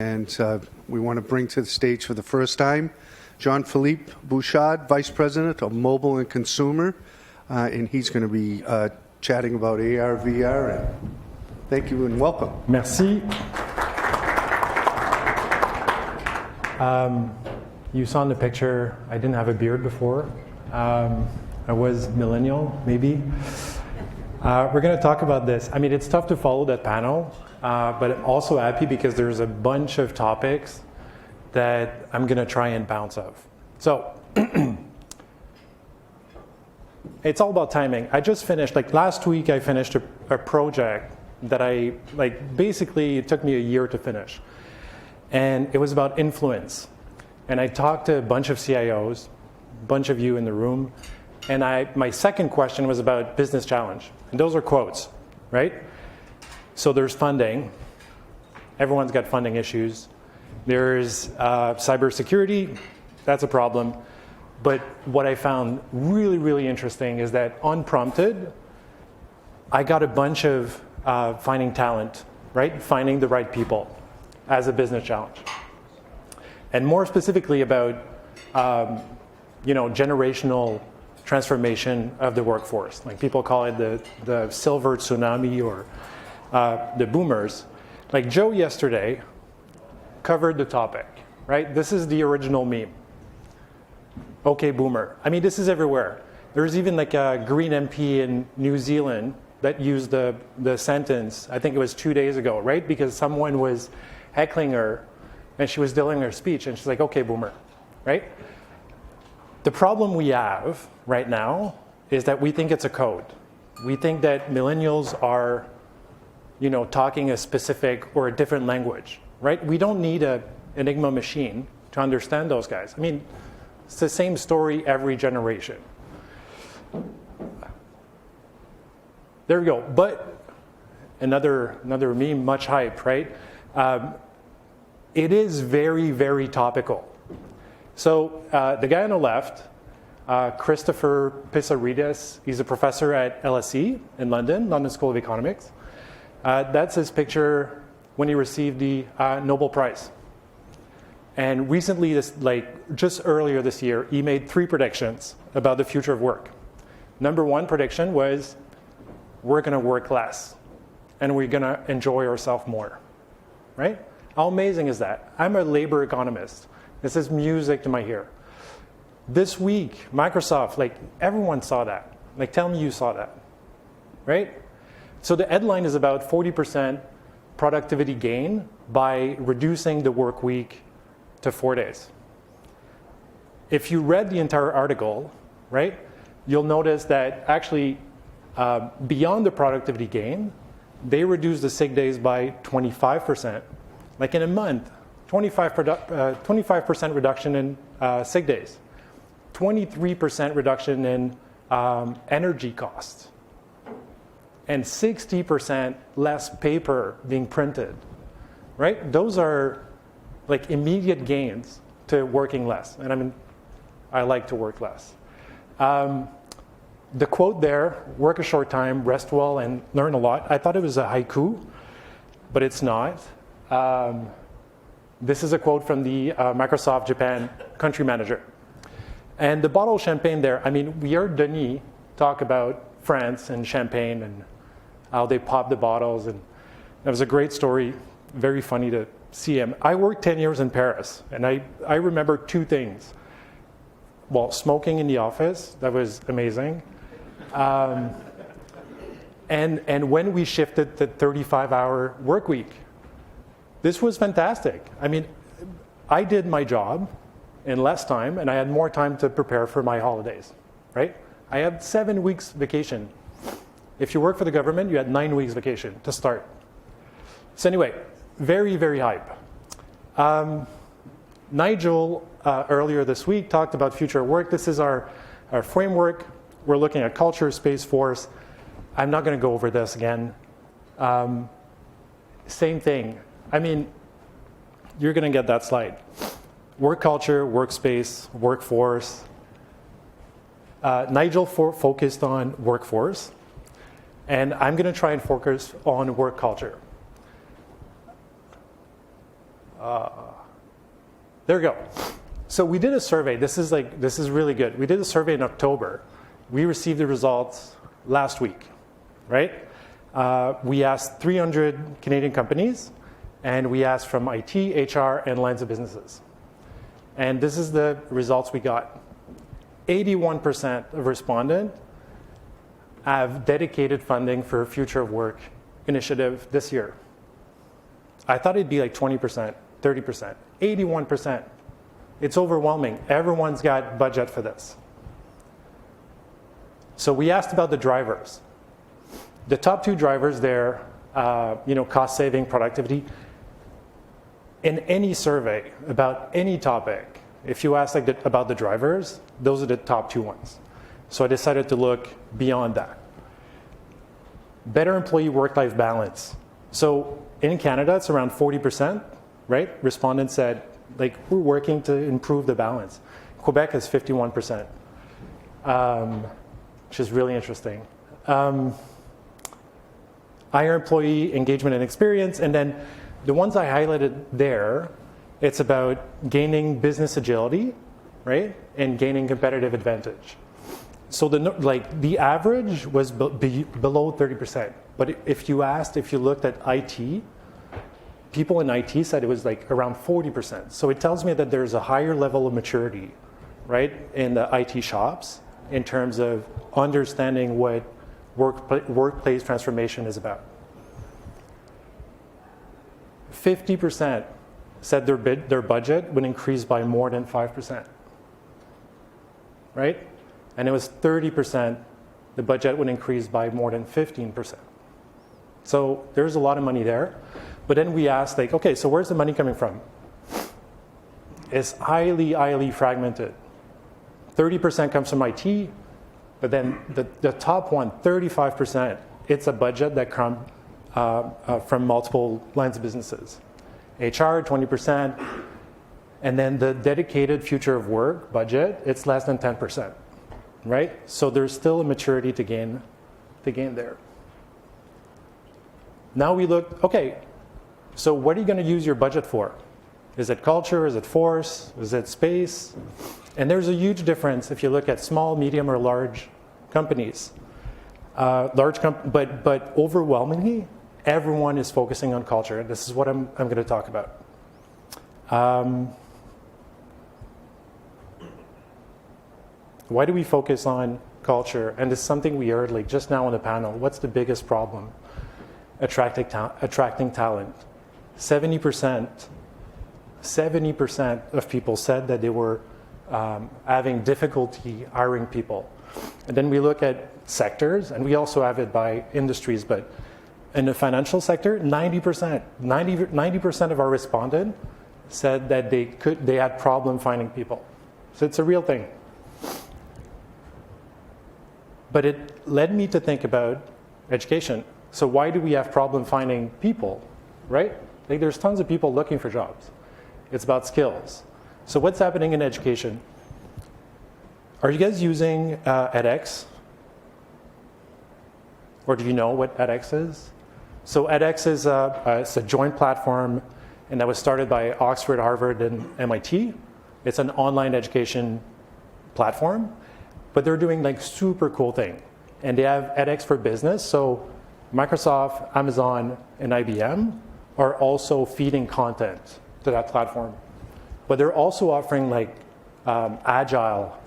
And we want to bring to the stage for the first time Philippe Bouchard, Vice President of Mobile and Consumer, and he's going to be chatting about AR, VR. And thank you and welcome. Merci. You saw in the picture, I didn't have a beard before. I was millennial, maybe. We're going to talk about this. I mean, it's tough to follow that panel, but I'm also happy because there's a bunch of topics that I'm going to try and bounce off. So, it's all about timing. I just finished, last week I finished a project that basically it took me a year to finish. And it was about influence. And I talked to a bunch of CIOs, a bunch of you in the room, and my second question was about business challenge. And those are quotes, right? So there's funding. Everyone's got funding issues. There's cybersecurity. That's a problem. But what I found really, really interesting is that unprompted, I got a bunch of finding talent, right? Finding the right people as a business challenge. And more specifically about generational transformation of the workforce. Like people call it the silver tsunami or the boomers. Like Joe yesterday covered the topic, right? This is the original meme. Okay, boomer. I mean, this is everywhere. There's even like a Green MP in New Zealand that used the sentence, I think it was 2 days ago, right? Because someone was heckling her and she was delivering her speech and she's like, okay, boomer, right? The problem we have right now is that we think it's a code. We think that millennials are, talking a specific or a different language, right? We don't need an Enigma machine to understand those guys. I mean, it's the same story every generation. There we go. But another meme, much hype, right? It is very, very topical. So the guy on the left, Christopher Pissarides, he's a professor at LSE in London School of Economics. That's his picture when he received the Nobel Prize. And recently, just earlier this year, he made 3 predictions about the future of work. Number 1 prediction was, we're going to work less, and we're going to enjoy ourselves more, right? How amazing is that? I'm a labor economist. This is music to my ear. This week, Microsoft, everyone saw that. Tell me you saw that, right? So the headline is about 40% productivity gain by reducing the work week to 4 days. If you read the entire article, right, you'll notice that actually beyond the productivity gain, they reduce the sick days by 25%. Like in a month, 25% reduction in sick days, 23% reduction in energy costs, and 60% less paper being printed, right? Those are immediate gains to working less. And I mean, I like to work less. The quote there, work a short time, rest well, and learn a lot. I thought it was a haiku, but it's not. This is a quote from the Microsoft Japan country manager. And the bottle of champagne there, I mean, we heard Denis talk about France and champagne and how they pop the bottles. And that was a great story, very funny to see him. I worked 10 years in Paris, and I remember 2 things. Well, smoking in the office, that was amazing. And when we shifted to 35-hour work week, this was fantastic. I mean, I did my job in less time, and I had more time to prepare for my holidays, right? I had 7 weeks vacation. If you work for the government, you had 9 weeks vacation to start. So anyway, very, very hype. Nigel, earlier this week, talked about future work. This is our framework. We're looking at culture, space force. I'm not going to go over this again. Same thing. I mean, you're going to get that slide. Work culture, workspace, workforce. Nigel focused on workforce, and I'm going to try and focus on work culture. There we go. So we did a survey. This is really good. We did a survey in October. We received the results last week, right? We asked 300 Canadian companies, and we asked from IT, HR, and lines of businesses. And this is the results we got. 81% of respondents have dedicated funding for Future of Work initiative this year. I thought it'd be like 20%, 30%, 81%. It's overwhelming. Everyone's got budget for this. So we asked about the drivers. The top two drivers there, cost saving, productivity. In any survey about any topic, if you ask about the drivers, those are the top two ones. So I decided to look beyond that. Better employee work-life balance. So in Canada, it's around 40%, right? Respondents said, we're working to improve the balance. Quebec is 51%, which is really interesting. Higher employee engagement and experience, and then the ones I highlighted there, it's about gaining business agility, right, and gaining competitive advantage. So the average was below 30%. But if you looked at IT, people in IT said it was around 40%. So it tells me that there's a higher level of maturity, right, in the IT shops in terms of understanding what workplace transformation is about. 50% said their budget would increase by more than 5%, right? And it was 30%, the budget would increase by more than 15%. So there's a lot of money there. But then we asked, okay, so where's the money coming from? It's highly, highly fragmented. 30% comes from IT, but then the top one, 35%, it's a budget that comes from multiple lines of businesses. HR, 20%, and then the dedicated Future of Work budget, it's less than 10%, right? So there's still a maturity to gain there. Now we look, okay, so what are you going to use your budget for? Is it culture? Is it force? Is it space? And there's a huge difference if you look at small, medium, or large companies. But overwhelmingly, everyone is focusing on culture. This is what I'm going to talk about. Why do we focus on culture? And this is something we heard just now on the panel. What's the biggest problem? Attracting talent. 70% of people said that they were having difficulty hiring people. And then we look at sectors, and we also have it by industries, but in the financial sector, 90% of our respondents said that they had problem finding people. So it's a real thing. But it led me to think about education. So why do we have problem finding people, right? There's tons of people looking for jobs. It's about skills. So what's happening in education? Are you guys using edX? Or do you know what edX is? So edX is it's a joint platform, and that was started by Oxford, Harvard, and MIT. It's an online education platform, but they're doing super cool thing. And they have edX for business. So Microsoft, Amazon, and IBM are also feeding content to that platform. But they're also offering agile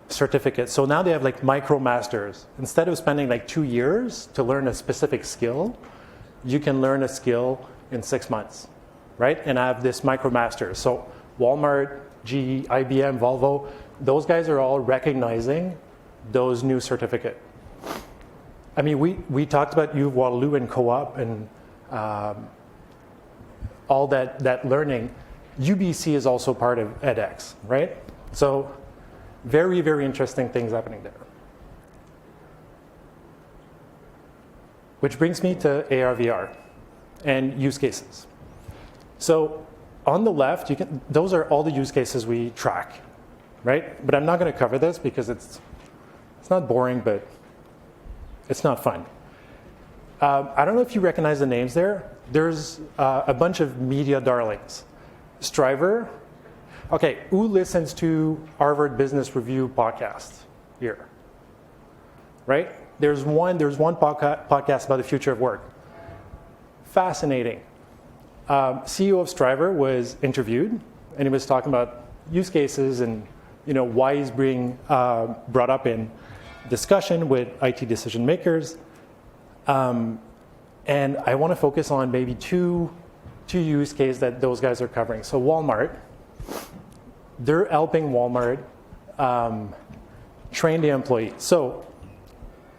certificates. So now they have micro masters. Instead of spending 2 years to learn a specific skill, you can learn a skill in 6 months, right? And have this micro master. So Walmart, GE, IBM, Volvo, those guys are all recognizing those new certificates. I mean, we talked about U of Waterloo and co-op and all that learning. UBC is also part of edX, right? So very, very interesting things happening there. Which brings me to AR/VR and use cases. So on the left, those are all the use cases we track, right? But I'm not going to cover this because it's not boring, but it's not fun. I don't know if you recognize the names there. There's a bunch of media darlings. Striver. Okay, who listens to Harvard Business Review podcast here? Right? There's one podcast about the future of work. Fascinating. CEO of Striver was interviewed, and he was talking about use cases and why he's being brought up in discussion with IT decision makers. And I want to focus on maybe two use cases that those guys are covering. So Walmart, they're helping Walmart train the employees. So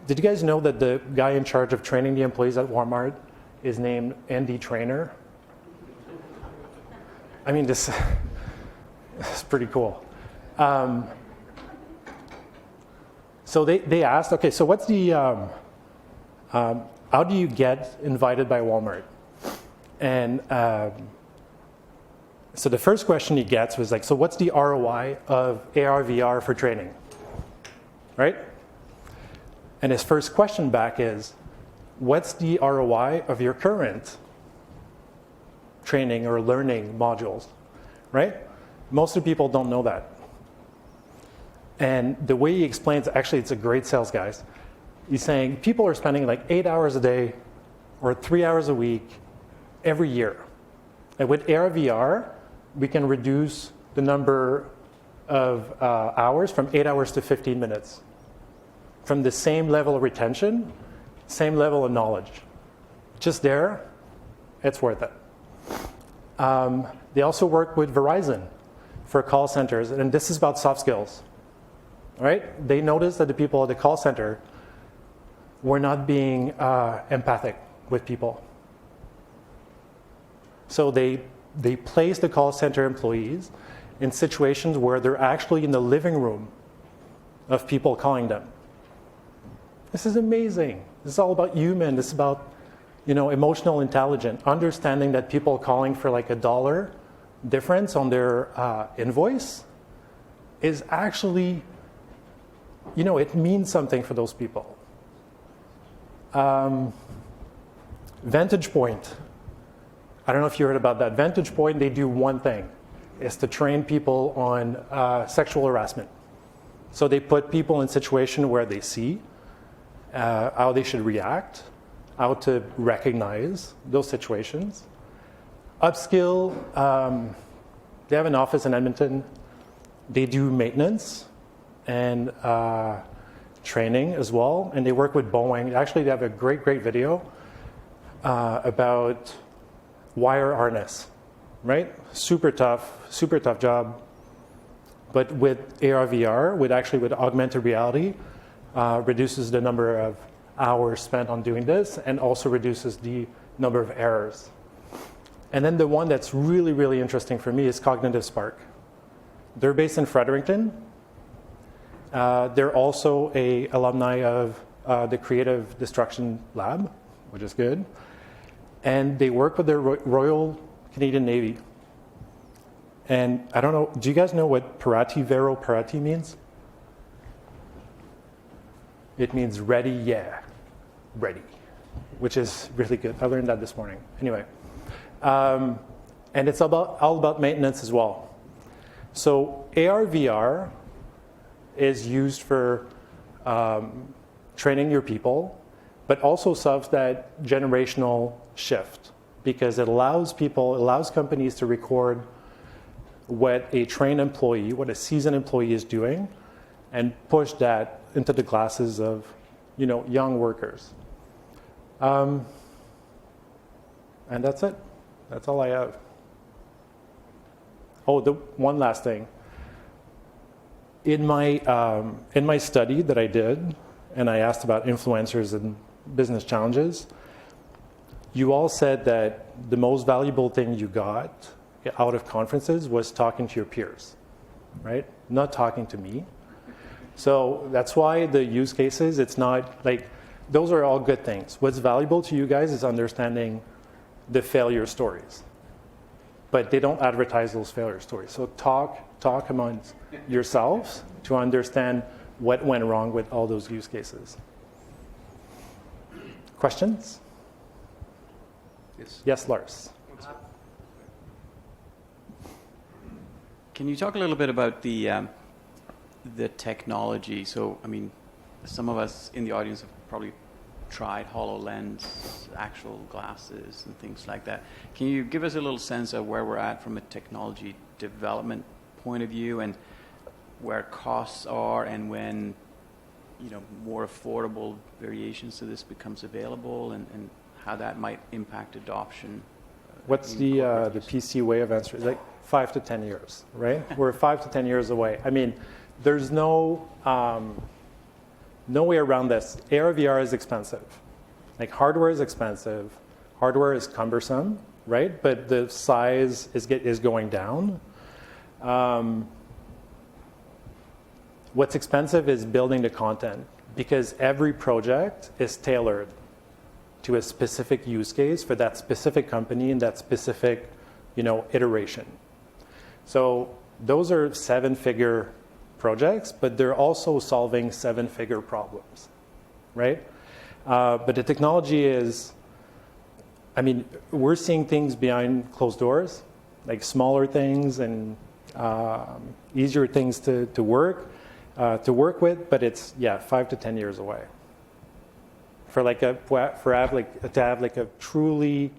did you guys know that the guy in charge of training the employees at Walmart is named Andy Trainer? I mean, this is pretty cool. So they asked, okay, so what's the, how do you get invited by Walmart? And so the first question he gets was like, so what's the ROI of AR, VR for training, right? And his first question back is, what's the ROI of your current training or learning modules, right? Most of the people don't know that. And the way he explains, actually, it's a great sales guy. He's saying people are spending like 8 hours a day or 3 hours a week every year. And with AR, VR, we can reduce the number of hours from 8 hours to 15 minutes. From the same level of retention, same level of knowledge. Just there, it's worth it. They also work with Verizon for call centers, and this is about soft skills, right? They noticed that the people at the call center were not being empathic with people. So they place the call center employees in situations where they're actually in the living room of people calling them. This is amazing. This is all about human. This is about, emotional intelligence, understanding that people calling for like $1 difference on their invoice is actually, it means something for those people. Vantage Point. I don't know if you heard about that. Vantage Point, they do one thing, is to train people on sexual harassment. So they put people in situations where they see how they should react, how to recognize those situations. Upskill, they have an office in Edmonton. They do maintenance and training as well, and they work with Boeing. Actually, they have a great video about wire harness, right? Super tough job. But with AR, VR, with augmented reality, reduces the number of hours spent on doing this and also reduces the number of errors. And then the one that's really, really interesting for me is Cognitive Spark. They're based in Fredericton. They're also an alumni of the Creative Destruction Lab, which is good. And they work with the Royal Canadian Navy. And I don't know, do you guys know what Parati Vero Parati means? It means ready, yeah, ready, which is really good. I learned that this morning. Anyway, and it's all about maintenance as well. So AR, VR is used for training your people, but also solves that generational shift because it allows companies to record what a trained employee, what a seasoned employee is doing, and push that into the classes of, young workers. And that's it. That's all I have. Oh, the one last thing. In my study that I did, and I asked about influencers and business challenges, you all said that the most valuable thing you got out of conferences was talking to your peers, right? Not talking to me. So that's why the use cases, it's not like, those are all good things. What's valuable to you guys is understanding the failure stories. But they don't advertise those failure stories. So talk amongst yourselves to understand what went wrong with all those use cases. Questions? Yes, Lars. Can you talk a little bit about the technology? So, I mean, some of us in the audience have probably tried HoloLens, actual glasses, and things like that. Can you give us a little sense of where we're at from a technology development point of view, and where costs are, and when, you know, more affordable variations to this becomes available, and how that might impact adoption? What's the PC way of answering? Like 5 to 10 years, right? We're 5 to 10 years away. I mean, there's no way around this. AR, VR is expensive. Like, hardware is expensive. Hardware is cumbersome, right? But the size is going down. What's expensive is building the content, because every project is tailored to a specific use case for that specific company and that specific, iteration. So those are 7-figure projects, but they're also solving 7-figure problems, right? But the technology is, we're seeing things behind closed doors, like smaller things and easier things to work with, but it's 5 to 10 years away to have a truly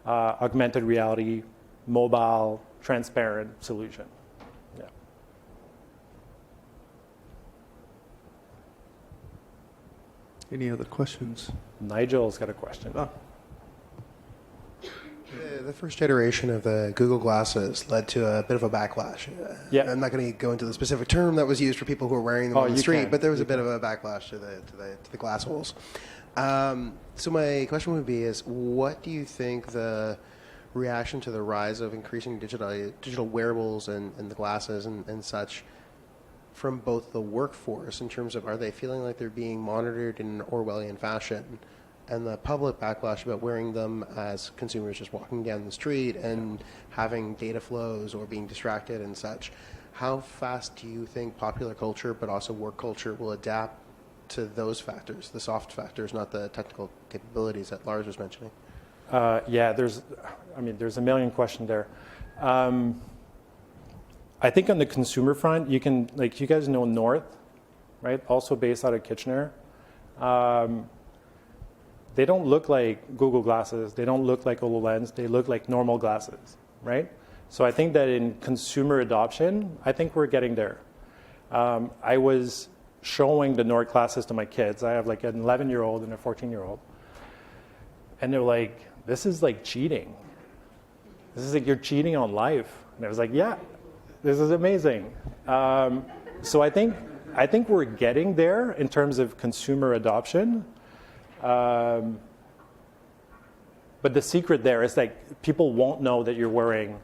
augmented reality, mobile, transparent solution. Yeah. Any other questions? Nigel's got a question. Oh. The first iteration of the Google Glasses led to a bit of a backlash. Yeah. I'm not going to go into the specific term that was used for people who were wearing them on the street, but there was a bit of a backlash to the glass holes. So my question would be what do you think the reaction to the rise of increasing digital wearables and the glasses and such from both the workforce, in terms of, are they feeling like they're being monitored in an Orwellian fashion, and the public backlash about wearing them as consumers just walking down the street and having data flows or being distracted and such? How fast do you think popular culture, but also work culture, will adapt to those factors, the soft factors, not the technical capabilities that Lars was mentioning? There's a million questions there. I think on the consumer front, you guys know North, right? Also based out of Kitchener. They don't look like Google glasses. They don't look like HoloLens. They look like normal glasses, right? So I think that in consumer adoption, I think we're getting there. I was showing the North glasses to my kids. I have like an 11-year-old and a 14-year-old. And they're like, this is like cheating. This is like you're cheating on life. And I was like, yeah, this is amazing. So I think we're getting there in terms of consumer adoption. But the secret there is like people won't know that you're wearing,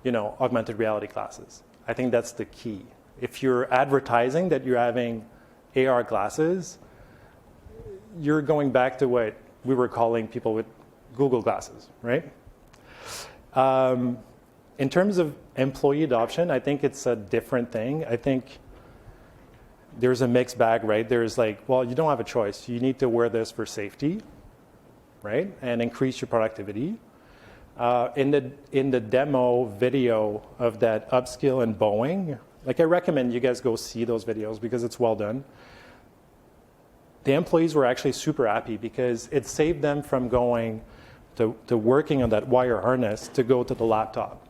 augmented reality glasses. I think that's the key. If you're advertising that you're having AR glasses, you're going back to what we were calling people with Google glasses, right? In terms of employee adoption, I think it's a different thing. I think there's a mixed bag, right? There's you don't have a choice. You need to wear this for safety, right? And increase your productivity. In the demo video of that upskill in Boeing, I recommend you guys go see those videos because it's well done. The employees were actually super happy because it saved them from going to working on that wire harness to go to the laptop.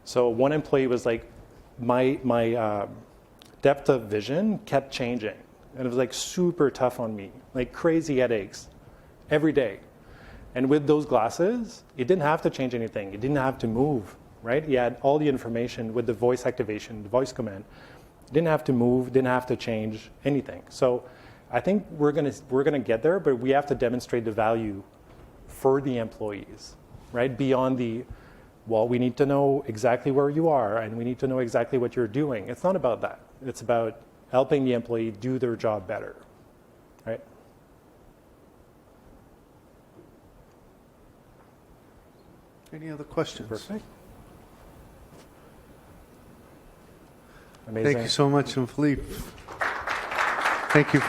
So one employee was like, my depth of vision kept changing. And it was super tough on me, crazy headaches every day. And with those glasses, it didn't have to change anything. It didn't have to move, right? He had all the information with the voice activation, the voice command. Didn't have to move, didn't have to change anything. So I think we're gonna get there, but we have to demonstrate the value for the employees, right? Beyond we need to know exactly where you are and we need to know exactly what you're doing. It's not about that. It's about helping the employee do their job better, right? Any other questions? Perfect. Amazing. Thank you so much, and Philippe. Thank you.